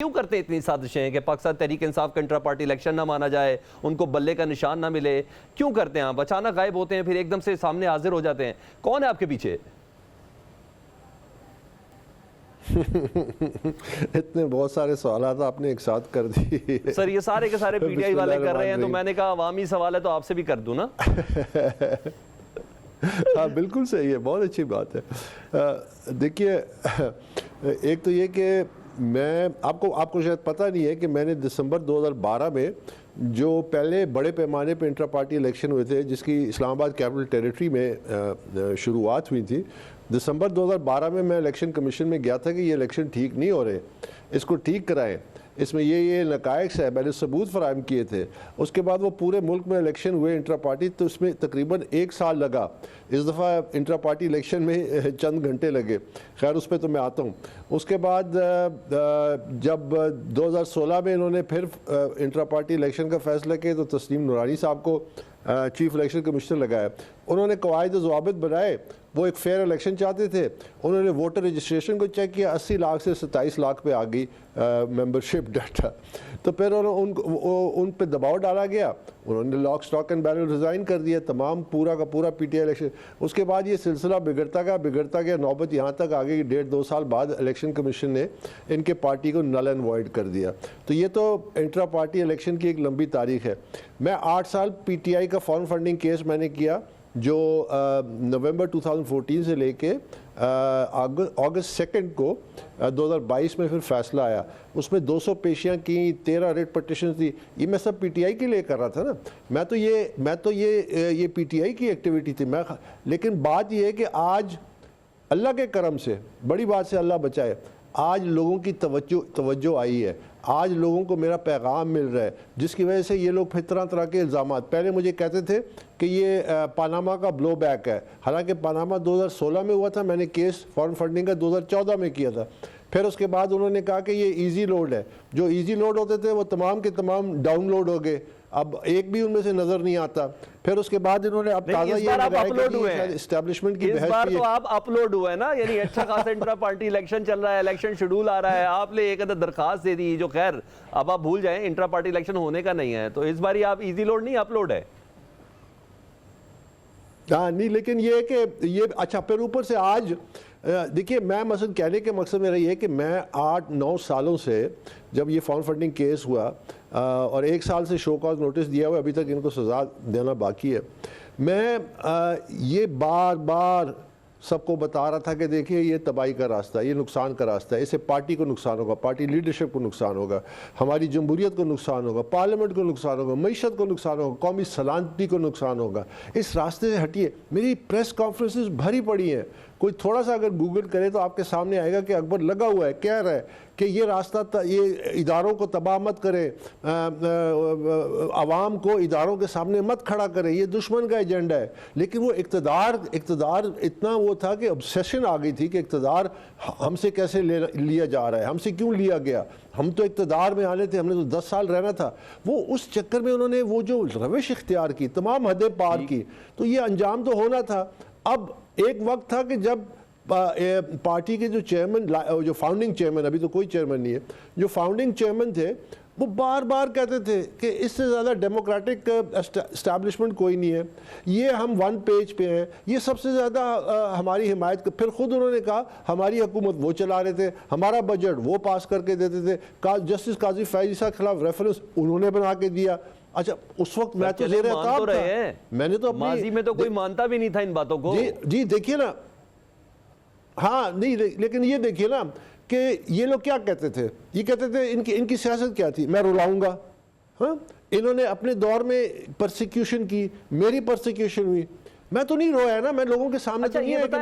क्यों करते हैं इतनी साजिशें हैं कि पाकिस्तान तहरीक इंसाफ का इंट्रा पार्टी इलेक्शन ना माना जाए, उनको बल्ले का निशान ना मिले? क्यों करते हैं आप? अचानक गायब होते हैं, फिर एकदम से सामने हाजिर हो जाते हैं। कौन है आपके पीछे? इतने बहुत सारे सवाल आपने एक साथ कर दिए सर, ये सारे के सारे पीटीआई वाले कर रहे हैं, तो मैंने कहा अवामी सवाल है तो आपसे भी कर दूं ना। हाँ, बिल्कुल सही है, बहुत अच्छी बात है। देखिए, एक तो ये कि मैं आपको शायद पता नहीं है कि मैंने दिसंबर 2012 में जो पहले बड़े पैमाने पे इंट्रा पार्टी इलेक्शन हुए थे, जिसकी इस्लामाबाद कैपिटल टेरिटरी में शुरुआत हुई थी, दिसंबर 2012 में मैं इलेक्शन कमीशन में गया था कि ये इलेक्शन ठीक नहीं हो रहे, इसको ठीक कराएं, इसमें ये नकायक्स है, मैंने सबूत फराहम किए थे। उसके बाद वो पूरे मुल्क में इलेक्शन हुए इंट्रा पार्टी, तो उसमें तकरीबन 1 साल लगा। इस दफ़ा इंट्रा पार्टी इलेक्शन में चंद घंटे लगे। खैर, उस पर तो मैं आता हूँ। उसके बाद जब 2016 में इन्होंने फिर इंट्रा पार्टी इलेक्शन का फैसला किया, तो तस्नीम नूरानी साहब को चीफ इलेक्शन कमिश्नर लगाया। उन्होंने कवायद ज़वाबित बनाए, वो एक फेयर इलेक्शन चाहते थे। उन्होंने वोटर रजिस्ट्रेशन को चेक किया, 80 लाख से 27 लाख पे आ गई मेंबरशिप डाटा। तो फिर उन पे दबाव डाला गया, उन्होंने lock stock and barrel resign कर दिया, तमाम पूरा का पूरा पीटीआई इलेक्शन। उसके बाद ये सिलसिला बिगड़ता गया, नौबत यहाँ तक आ गई कि 1.5-2 साल बाद इलेक्शन कमीशन ने इनके पार्टी को नल एंड वॉइड कर दिया। तो ये तो इंट्रा पार्टी इलेक्शन की एक लंबी तारीख है। मैं 8 साल पीटीआई का फॉरेन फंडिंग केस मैंने किया, जो नवंबर 2014 से लेके अगस्त 2 को 2022 में फिर फैसला आया। उसमें 200 पेशियाँ की, 13 रेट पटिशन थी। ये मैं सब पीटीआई के लिए कर रहा था ना। मैं तो ये पीटीआई की एक्टिविटी थी। लेकिन बात ये है कि आज अल्लाह के करम से, बड़ी बात से अल्लाह बचाए, आज लोगों की तवज्जो आई है, आज लोगों को मेरा पैगाम मिल रहा है, जिसकी वजह से ये लोग फिर तरह तरह के इल्ज़ाम, पहले मुझे कहते थे कि ये पानामा का ब्लो बैक है, हालांकि पानामा 2016 में हुआ था, मैंने केस फॉरेन फंडिंग का 2014 में किया था। फिर उसके बाद उन्होंने कहा कि ये इजी लोड है, जो इजी लोड होते थे वो तमाम के तमाम डाउनलोड हो गए, अब एक भी उनमें से नजर नहीं आता। फिर उसके बाद इन्होंने अब ताज़ा ये अपलोड हुए हैं, एस्टैब्लिशमेंट की इस बार तो आप अपलोड हुए ना, यानी अच्छा खासा इंट्रा पार्टी इलेक्शन चल रहा है, इलेक्शन शेड्यूल आ रहा है, आपने एक दरखास्त दे दी, जो खैर अब आप भूल जाएं, इंट्रा पार्टी इलेक्शन होने का नहीं है, तो इस बार आप इजी लोड नहीं अपलोड है। हाँ, नहीं, लेकिन ये कि ये अच्छा, फिर ऊपर से आज देखिए, मैं मसलन कहने के मकसद मेरा ये है कि मैं 8-9 सालों से, जब ये फॉरेन फंडिंग केस हुआ और 1 साल से शो कॉज नोटिस दिया हुआ, अभी तक इनको सज़ा देना बाकी है, मैं ये बार बार सबको बता रहा था कि देखिए, ये तबाही का रास्ता है, ये नुकसान का रास्ता है, इससे पार्टी को नुकसान होगा, पार्टी लीडरशिप को नुकसान होगा, हमारी जमहूरियत को नुकसान होगा, पार्लियामेंट को नुकसान होगा, मईशत को नुकसान होगा, कौमी सलामती को नुकसान होगा, इस रास्ते से हटिए। मेरी प्रेस कॉन्फ्रेंसेस भरी पड़ी हैं, कोई थोड़ा सा अगर गूगल करे तो आपके सामने आएगा कि अकबर लगा हुआ है, कह रहा है कि ये रास्ता, ये इदारों को तबाह मत करे, आवाम को इदारों के सामने मत खड़ा करे, ये दुश्मन का एजेंडा है। लेकिन वो इक़्तिदार इतना वो था कि ऑब्सेशन आ गई थी कि इक़्तिदार हमसे कैसे लिया जा रहा है, हमसे क्यों लिया गया, हम तो इक़्तिदार में आने थे, हमने तो 10 साल रहना था। वो उस चक्कर में उन्होंने वो जो रविश इख्तियार की, तमाम हदें पार की, तो ये अंजाम तो होना था। अब एक वक्त था कि जब पार्टी के जो चेयरमैन, जो फाउंडिंग चेयरमैन, अभी तो कोई चेयरमैन नहीं है, जो फाउंडिंग चेयरमैन थे, वो बार बार कहते थे कि इससे ज़्यादा डेमोक्रेटिक एस्टैब्लिशमेंट कोई नहीं है, ये हम 1 पेज पे हैं, ये सबसे ज़्यादा हमारी हिमायत। फिर ख़ुद उन्होंने कहा हमारी हुकूमत वो चला रहे थे, हमारा बजट वो पास करके देते थे, जस्टिस काजी फैज़ ईसा के खिलाफ रेफरेंस उन्होंने बना के दिया। अच्छा, उस वक्त मैं तो दे रहा था, मैंने तो माजी में तो कोई मानता भी नहीं था इन बातों को। जी देखिए ना, हाँ नहीं, लेकिन ये देखिए ना कि ये लोग क्या कहते थे, ये कहते थे इनकी सियासत क्या थी, मैं रुलाऊंगा। हाँ, इन्होंने अपने दौर में परसिक्यूशन की, मेरी परसिक्यूशन हुई, मैं तो नहीं रोया ना, मैं लोगों के सामने तो नहीं है कि